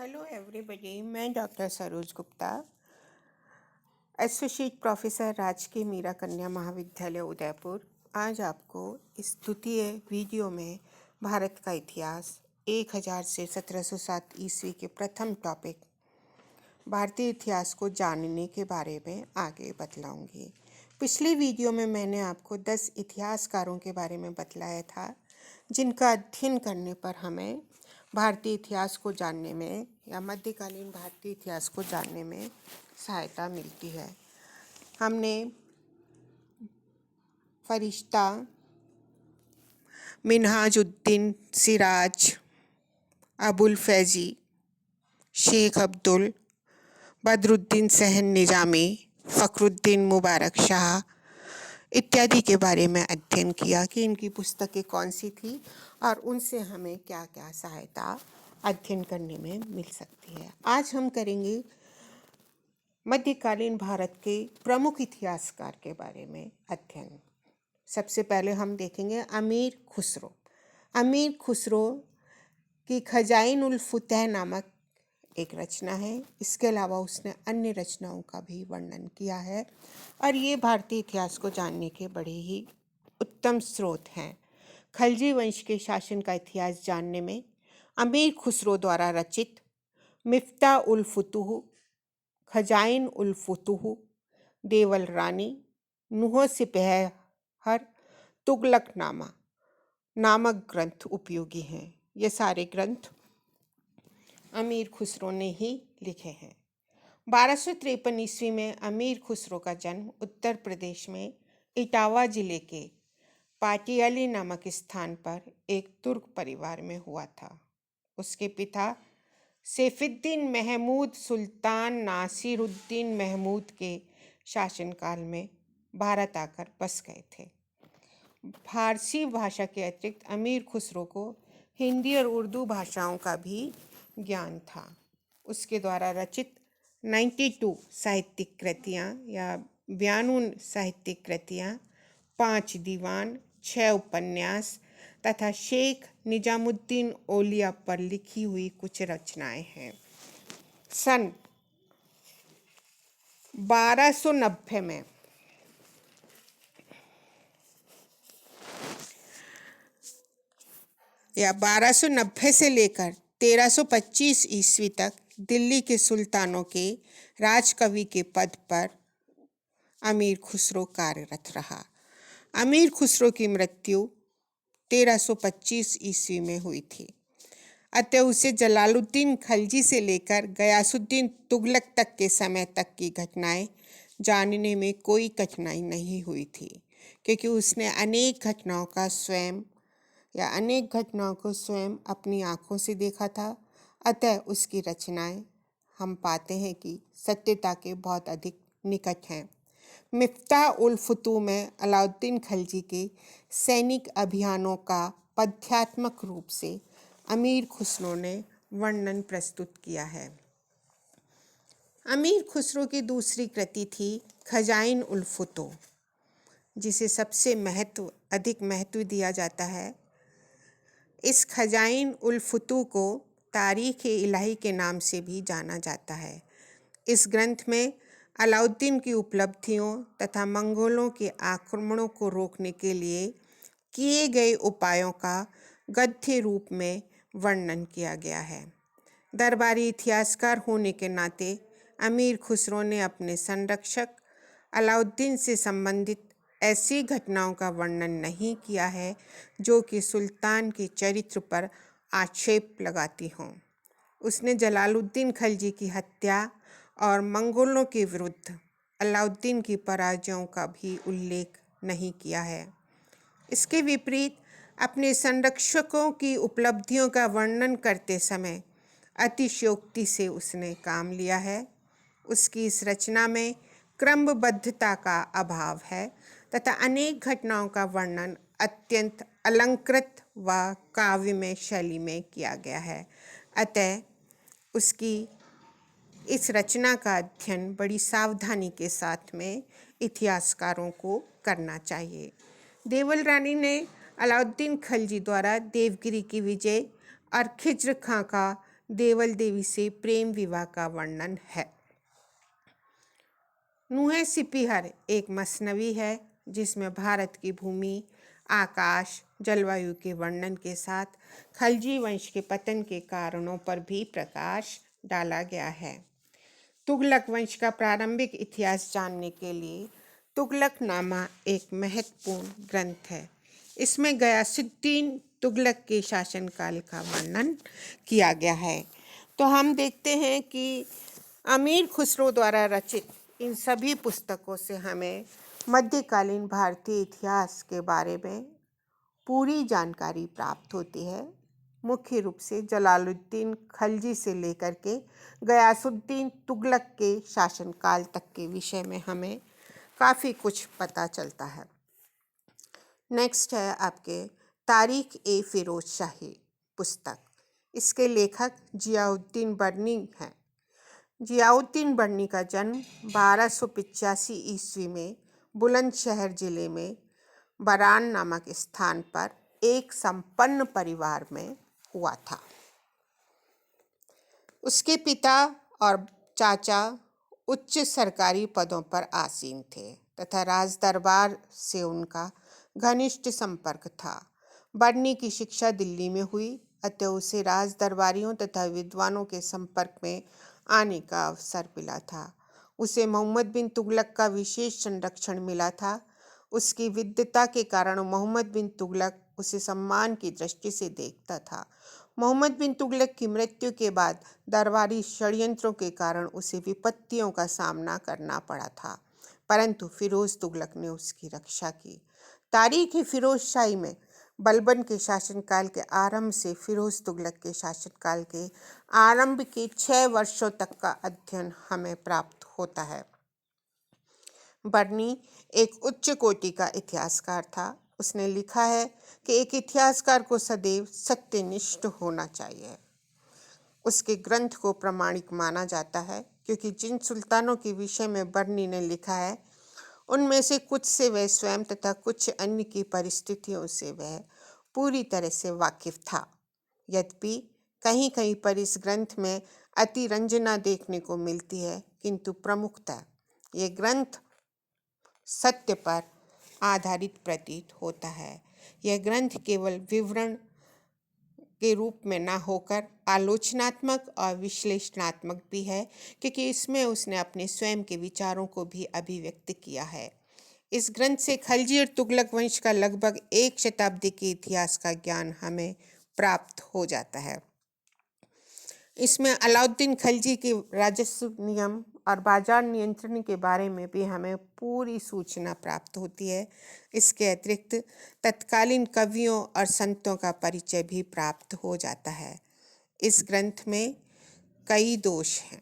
Hello everybody, मैं doctor Saroj Gupta, associate professor राजकीय मीरा कन्या महाविद्यालय उदयपुर। आज आपको इस द्वितीय वीडियो में भारत का इतिहास 1000 से 1707 ईस्वी के प्रथम टॉपिक भारतीय इतिहास को जानने के बारे में आगे बतलाऊंगी। पिछले वीडियो में मैंने आपको 10 इतिहासकारों के बारे में बतलाया था जिनका अध्ययन करने पर हमें भारतीय इतिहास को जानने में या मध्यकालीन भारतीय इतिहास को जानने में सहायता मिलती है। हमने फरिश्ता, मिन्हाजुद्दीन सिराज, अबुल फैजी, शेख अब्दुल, बदरुद्दीन सहन निजामी, फ़खरुद्दीन मुबारक शाह इत्यादि के बारे में अध्ययन किया कि इनकी पुस्तकें कौन सी थी और उनसे हमें क्या क्या सहायता अध्ययन करने में मिल सकती है। आज हम करेंगे मध्यकालीन भारत के प्रमुख इतिहासकार के बारे में अध्ययन। सबसे पहले हम देखेंगे अमीर खुसरो। अमीर खुसरो की खजाइन उल फुतह नामक एक रचना है। इसके अलावा उसने अन्य रचनाओं का भी वर्णन किया है और ये भारतीय इतिहास को जानने के बड़े ही उत्तम स्रोत हैं। खलजी वंश के शासन का इतिहास जानने में अमीर खुसरो द्वारा रचित मिफ्ता उल फुतूह, खजाइन उल फुतूह, देवल रानी, नुह सिपहर, तुगलकनामा नामक ग्रंथ उपयोगी हैं। ये सारे ग्रंथ अमीर खुसरो ने ही लिखे हैं। 1253 ईस्वी में अमीर खुसरो का जन्म उत्तर प्रदेश में इटावा जिले के पाटियाली नामक स्थान पर एक तुर्क परिवार में हुआ था। उसके पिता सैफुद्दीन महमूद सुल्तान नासिरुद्दीन महमूद के शासनकाल में भारत आकर बस गए थे। फारसी भाषा के अतिरिक्त अमीर खुसरो को हिंदी और उर्दू भाषाओं का भी ज्ञान था। उसके द्वारा रचित 92 साहित्यिक कृतियाँ या 92 साहित्यिक कृतियाँ, 5 दीवान, 6 उपन्यास तथा शेख निजामुद्दीन औलिया पर लिखी हुई कुछ रचनाएं हैं। सन 1290 में या 1290 से लेकर 1325 ईस्वी तक दिल्ली के सुल्तानों के राजकवि के पद पर अमीर खुसरो कार्यरत रहा। अमीर खुसरो की मृत्यु 1325 ईस्वी में हुई थी। अतः उसे जलालुद्दीन खलजी से लेकर गयासुद्दीन तुगलक तक के समय तक की घटनाएं जानने में कोई कठिनाई नहीं हुई थी, क्योंकि उसने अनेक घटनाओं को स्वयं अपनी आंखों से देखा था। अतः उसकी रचनाएं हम पाते हैं कि सत्यता के बहुत अधिक निकट हैं। मिफ्ता उल फुतूह में अलाउद्दीन खलजी के सैनिक अभियानों का पद्यात्मक रूप से अमीर खुसरो ने वर्णन प्रस्तुत किया है। अमीर खुसरो की दूसरी कृति थी खजाइन उल फुतूह, जिसे सबसे अधिक महत्व दिया जाता है। इस खजाइन उल फुतूह को तारीख़-ए-इलाही के नाम से भी जाना जाता है। इस ग्रंथ में अलाउद्दीन की उपलब्धियों तथा मंगोलों के आक्रमणों को रोकने के लिए किए गए उपायों का गद्य रूप में वर्णन किया गया है। दरबारी इतिहासकार होने के नाते अमीर खुसरो ने अपने संरक्षक अलाउद्दीन से संबंधित ऐसी घटनाओं का वर्णन नहीं किया है जो कि सुल्तान के चरित्र पर आक्षेप लगाती हों। उसने जलालुद्दीन खलजी की हत्या और मंगोलों के विरुद्ध अलाउद्दीन की पराजयों का भी उल्लेख नहीं किया है। इसके विपरीत अपने संरक्षकों की उपलब्धियों का वर्णन करते समय अतिशयोक्ति से उसने काम लिया है। उसकी इस रचना में क्रमबद्धता का अभाव है तथा अनेक घटनाओं का वर्णन अत्यंत अलंकृत व काव्यमय शैली में किया गया है। अतः उसकी इस रचना का अध्ययन बड़ी सावधानी के साथ में इतिहासकारों को करना चाहिए। देवल रानी ने अलाउद्दीन खलजी द्वारा देवगिरी की विजय और खिज्र खां का देवल देवी से प्रेम विवाह का वर्णन है। नूहे सिपिहर एक मसनवी है जिसमें भारत की भूमि, आकाश, जलवायु के वर्णन के साथ खलजी वंश के पतन के कारणों पर भी प्रकाश डाला गया है। तुगलक वंश का प्रारंभिक इतिहास जानने के लिए तुगलकनामा एक महत्वपूर्ण ग्रंथ है। इसमें गयासुद्दीन तुगलक के शासनकाल का वर्णन किया गया है। तो हम देखते हैं कि अमीर खुसरो द्वारा रचित इन सभी पुस्तकों से हमें मध्यकालीन भारतीय इतिहास के बारे में पूरी जानकारी प्राप्त होती है। मुख्य रूप से जलालुद्दीन खलजी से लेकर के गयासुद्दीन तुगलक के शासनकाल तक के विषय में हमें काफ़ी कुछ पता चलता है। नेक्स्ट है आपके तारीख ए फिरोज शाही पुस्तक। इसके लेखक जियाउद्दीन बर्नी हैं। जियाउद्दीन बर्नी का जन्म 1285 ईस्वी में बुलंदशहर जिले में बरान नामक स्थान पर एक संपन्न परिवार में हुआ था। उसके पिता और चाचा उच्च सरकारी पदों पर आसीन थे तथा राज दरबार से उनका घनिष्ठ संपर्क था। बर्नी की शिक्षा दिल्ली में हुई, अतः उसे राज दरबारियों तथा विद्वानों के संपर्क में आने का अवसर मिला था। उसे मोहम्मद बिन तुगलक का विशेष संरक्षण मिला था। उसकी विद्वता के कारण मोहम्मद बिन तुगलक उसे सम्मान की दृष्टि से देखता था। मोहम्मद बिन तुगलक की मृत्यु के बाद दरबारी षड्यंत्रों के कारण उसे विपत्तियों का सामना करना पड़ा था, परंतु फिरोज तुगलक ने उसकी रक्षा की। तारीख फिरोज शाही में बलबन के शासनकाल के आरंभ से फिरोज तुगलक के शासनकाल के आरंभ के 6 वर्षों तक का अध्ययन हमें प्राप्त होता है। बर्नी एक उच्च कोटि का इतिहासकार था। उसने लिखा है कि एक इतिहासकार को सदैव सत्यनिष्ठ होना चाहिए। उसके ग्रंथ को प्रामाणिक माना जाता है क्योंकि जिन सुल्तानों के विषय में बर्नी ने लिखा है उनमें से कुछ से वह स्वयं तथा कुछ अन्य की परिस्थितियों से वह पूरी तरह से वाकिफ था। यद्यपि कहीं कहीं पर इस ग्रंथ में अतिरंजना देखने को मिलती है, किंतु प्रमुखतः ये ग्रंथ सत्य पर आधारित प्रतीत होता है। यह ग्रंथ केवल विवरण के रूप में न होकर आलोचनात्मक और विश्लेषणात्मक भी है, क्योंकि इसमें उसने अपने स्वयं के विचारों को भी अभिव्यक्त किया है। इस ग्रंथ से खलजी और तुगलक वंश का लगभग 1 शताब्दी के इतिहास का ज्ञान हमें प्राप्त हो जाता है। इसमें अलाउद्दीन खलजी के राजस्व नियम और बाजार नियंत्रण के बारे में भी हमें पूरी सूचना प्राप्त होती है। इसके अतिरिक्त तत्कालीन कवियों और संतों का परिचय भी प्राप्त हो जाता है। इस ग्रंथ में कई दोष हैं।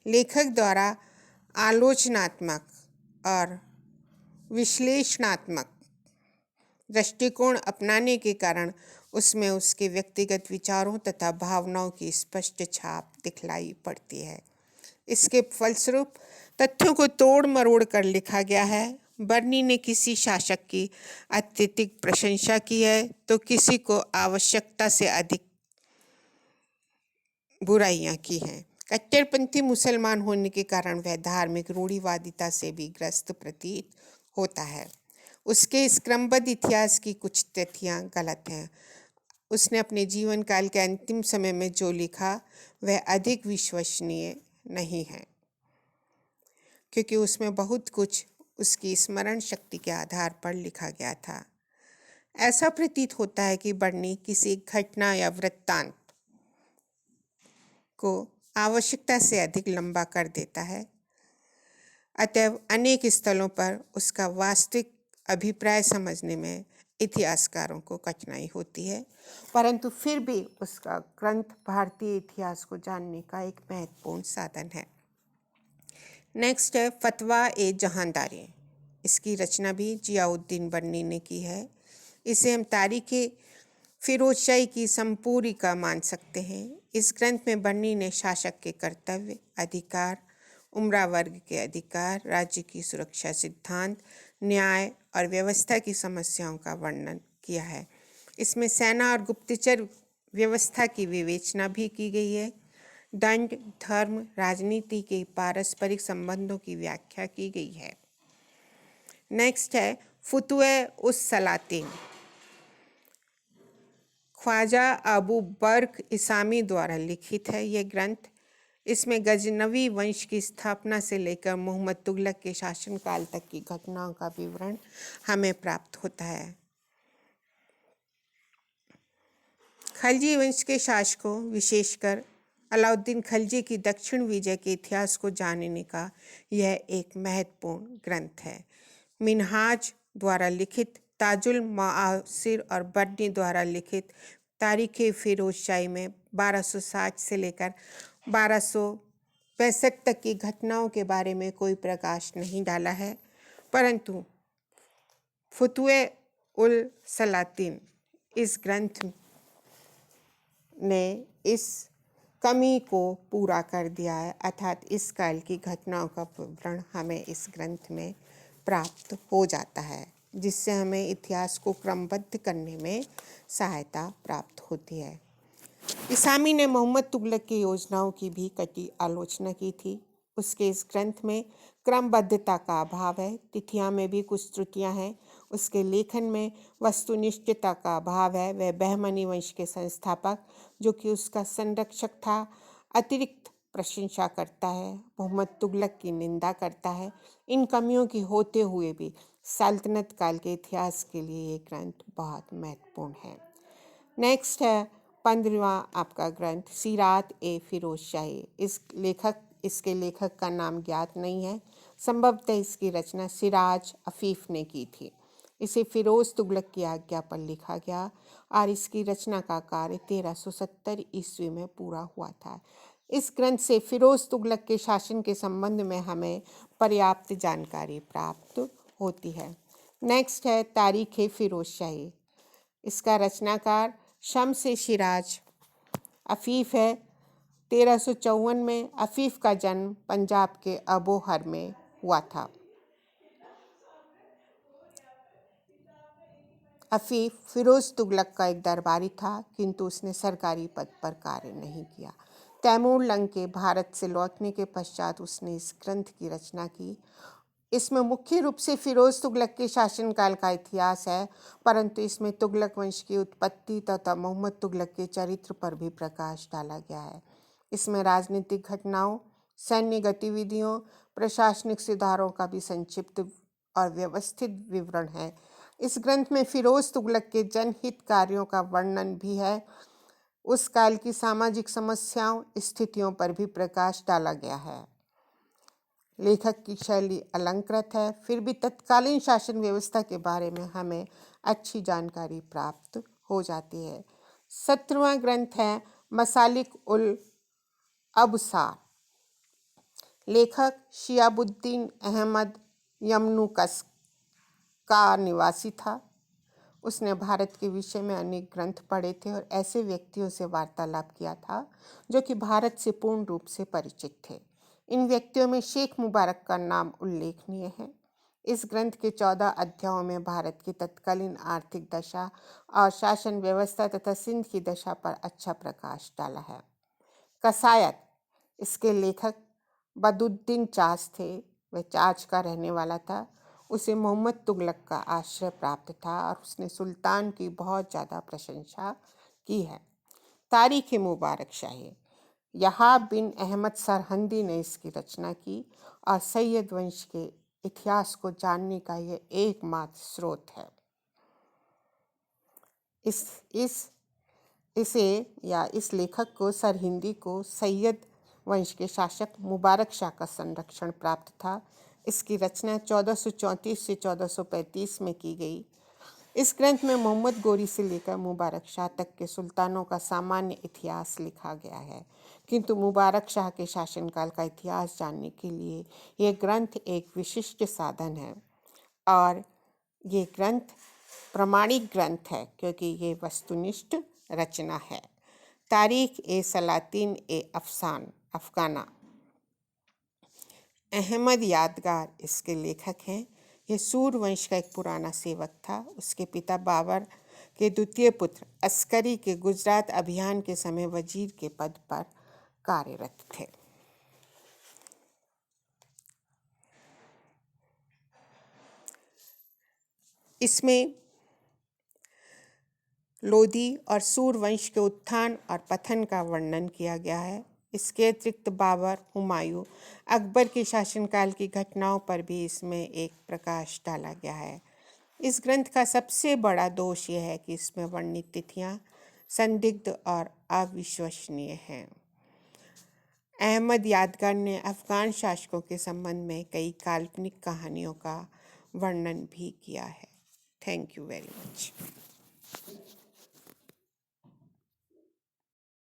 लेखक द्वारा आलोचनात्मक और विश्लेषणात्मक दृष्टिकोण अपनाने के कारण उसमें उसके व्यक्तिगत विचारों तथा भावनाओं की स्पष्ट छाप दिखलाई पड़ती है। इसके फलस्वरूप तथ्यों को तोड़ मरोड़ कर लिखा गया है। बर्नी ने किसी शासक की अत्यधिक प्रशंसा की है तो किसी को आवश्यकता से अधिक बुराइयां की हैं। कट्टरपंथी मुसलमान होने के कारण वह धार्मिक रूढ़िवादिता से भी ग्रस्त प्रतीत होता है। उसके इस क्रमबद्ध इतिहास की कुछ तथ्यां गलत हैं। उसने अपने जीवन काल के अंतिम समय में जो लिखा वह अधिक विश्वसनीय नहीं है, क्योंकि उसमें बहुत कुछ उसकी स्मरण शक्ति के आधार पर लिखा गया था। ऐसा प्रतीत होता है कि बर्नी किसी घटना या वृत्तांत को आवश्यकता से अधिक लंबा कर देता है। अतएव अनेक स्थलों पर उसका वास्तविक अभिप्राय समझने में इतिहासकारों को कठिनाई होती है, परंतु फिर भी उसका ग्रंथ भारतीय इतिहास को जानने का एक महत्वपूर्ण साधन है। नेक्स्ट है फतवा ए जहांदारी। इसकी रचना भी जियाउद्दीन बर्नी ने की है। इसे हम तारीख फिरोजशाही की संपूरिका मान सकते हैं। इस ग्रंथ में बर्नी ने शासक के कर्तव्य, अधिकार, उमरा वर्ग के अधिकार, राज्य की सुरक्षा सिद्धांत, न्याय और व्यवस्था की समस्याओं का वर्णन किया है। इसमें सेना और गुप्तचर व्यवस्था की विवेचना भी की गई है। दंड, धर्म, राजनीति के पारस्परिक संबंधों की व्याख्या की गई है। नेक्स्ट है फुतुए उस सलातीन, ख्वाजा अबू बर्क इसामी द्वारा लिखित है यह ग्रंथ। इसमें गजनवी वंश की स्थापना से लेकर मोहम्मद तुगलक के शासनकाल तक की घटनाओं का विवरण हमें प्राप्त होता है। खलजी वंश के शासकों, विशेषकर अलाउद्दीन खलजी की दक्षिण विजय के इतिहास को जानने का यह एक महत्वपूर्ण ग्रंथ है। मिनहाज द्वारा लिखित, ताजुल मुआसिर और बर्नी द्वारा लिखित तारीख फिरोजशाही में 1260 से लेकर 1265 तक की घटनाओं के बारे में कोई प्रकाश नहीं डाला है, परंतु फुतुए उल सलातीन इस ग्रंथ ने इस कमी को पूरा कर दिया है, अर्थात इस काल की घटनाओं का विवरण हमें इस ग्रंथ में प्राप्त हो जाता है, जिससे हमें इतिहास को क्रमबद्ध करने में सहायता प्राप्त होती है। इसामी ने मोहम्मद तुगलक की योजनाओं की भी कटी आलोचना की थी। उसके इस ग्रंथ में क्रमबद्धता का अभाव है, तिथियां में भी कुछ त्रुटियां हैं। उसके लेखन में वस्तुनिष्ठता का अभाव है। वह बहमनी वंश के संस्थापक, जो कि उसका संरक्षक था, अतिरिक्त प्रशंसा करता है, मोहम्मद तुगलक की निंदा करता है। इन कमियों की होते हुए भी सल्तनत काल के इतिहास के लिए ये ग्रंथ बहुत महत्वपूर्ण है। नेक्स्ट है 15वां आपका ग्रंथ सीरात ए फिरोजशाही। इसके लेखक का नाम ज्ञात नहीं है। संभवतः इसकी रचना सिराज अफीफ ने की थी। इसे फिरोज तुगलक की आज्ञा पर लिखा गया और इसकी रचना का कार्य 1370 ईस्वी में पूरा हुआ था। इस ग्रंथ से फिरोज तुगलक के शासन के संबंध में हमें पर्याप्त जानकारी प्राप्त होती है। नेक्स्ट है तारीख फिरोजशाही। इसका रचनाकार शम्स शिराज अफीफ है। 1354 में अफीफ का जन्म पंजाब के अबोहर में हुआ था। अफीफ फिरोज तुगलक का एक दरबारी था, किंतु उसने सरकारी पद पर कार्य नहीं किया। तैमूर लंग के भारत से लौटने के पश्चात उसने इस ग्रंथ की रचना की। इसमें मुख्य रूप से फिरोज तुगलक के शासनकाल का इतिहास है, परंतु इसमें तुगलक वंश की उत्पत्ति तथा मोहम्मद तुगलक के चरित्र पर भी प्रकाश डाला गया है। इसमें राजनीतिक घटनाओं, सैन्य गतिविधियों, प्रशासनिक सुधारों का भी संक्षिप्त और व्यवस्थित विवरण है। इस ग्रंथ में फिरोज तुगलक के जनहित कार्यों का वर्णन भी है। उस काल की सामाजिक समस्याओं, स्थितियों पर भी प्रकाश डाला गया है। लेखक की शैली अलंकृत है, फिर भी तत्कालीन शासन व्यवस्था के बारे में हमें अच्छी जानकारी प्राप्त हो जाती है। 17वां ग्रंथ है मसालिक उल अबसार। लेखक शियाबुद्दीन अहमद यमनुकस का निवासी था। उसने भारत के विषय में अनेक ग्रंथ पढ़े थे और ऐसे व्यक्तियों से वार्तालाप किया था जो कि भारत से पूर्ण रूप से परिचित थे। इन व्यक्तियों में शेख मुबारक का नाम उल्लेखनीय है। इस ग्रंथ के 14 अध्यायों में भारत की तत्कालीन आर्थिक दशा और शासन व्यवस्था तथा सिंध की दशा पर अच्छा प्रकाश डाला है। कसायत, इसके लेखक बदुद्दीन चास थे। वह चाच का रहने वाला था। उसे मोहम्मद तुगलक का आश्रय प्राप्त था और उसने सुल्तान की बहुत ज़्यादा प्रशंसा की है। तारीख मुबारक शाही, यहा बिन अहमद सरहंदी ने इसकी रचना की और सैयद वंश के इतिहास को जानने का यह एकमात्र स्रोत है। इस लेखक को सरहिंदी को सैयद वंश के शासक मुबारक शाह का संरक्षण प्राप्त था। इसकी रचना 1434 से 1435 में की गई। इस ग्रंथ में मोहम्मद गोरी से लेकर मुबारक शाह तक के सुल्तानों का सामान्य इतिहास लिखा गया है, किंतु मुबारक शाह के शासनकाल का इतिहास जानने के लिए यह ग्रंथ एक विशिष्ट साधन है और ये ग्रंथ प्रमाणिक ग्रंथ है क्योंकि ये वस्तुनिष्ठ रचना है। तारीख ए सलातीन ए अफगाना, अहमद यादगार इसके लेखक हैं। यह सूर वंश का एक पुराना सेवक था। उसके पिता बाबर के द्वितीय पुत्र अस्करी के गुजरात अभियान के समय वजीर के पद पर कार्यरत थे। इसमें लोधी और सूरवंश के उत्थान और पतन का वर्णन किया गया है। इसके अतिरिक्त बाबर, हुमायूं, अकबर के शासनकाल की घटनाओं पर भी इसमें एक प्रकाश डाला गया है। इस ग्रंथ का सबसे बड़ा दोष यह है कि इसमें वर्णित तिथियां संदिग्ध और अविश्वसनीय हैं। अहमद यादगार ने अफगान शासकों के संबंध में कई काल्पनिक कहानियों का वर्णन भी किया है। Thank you very much.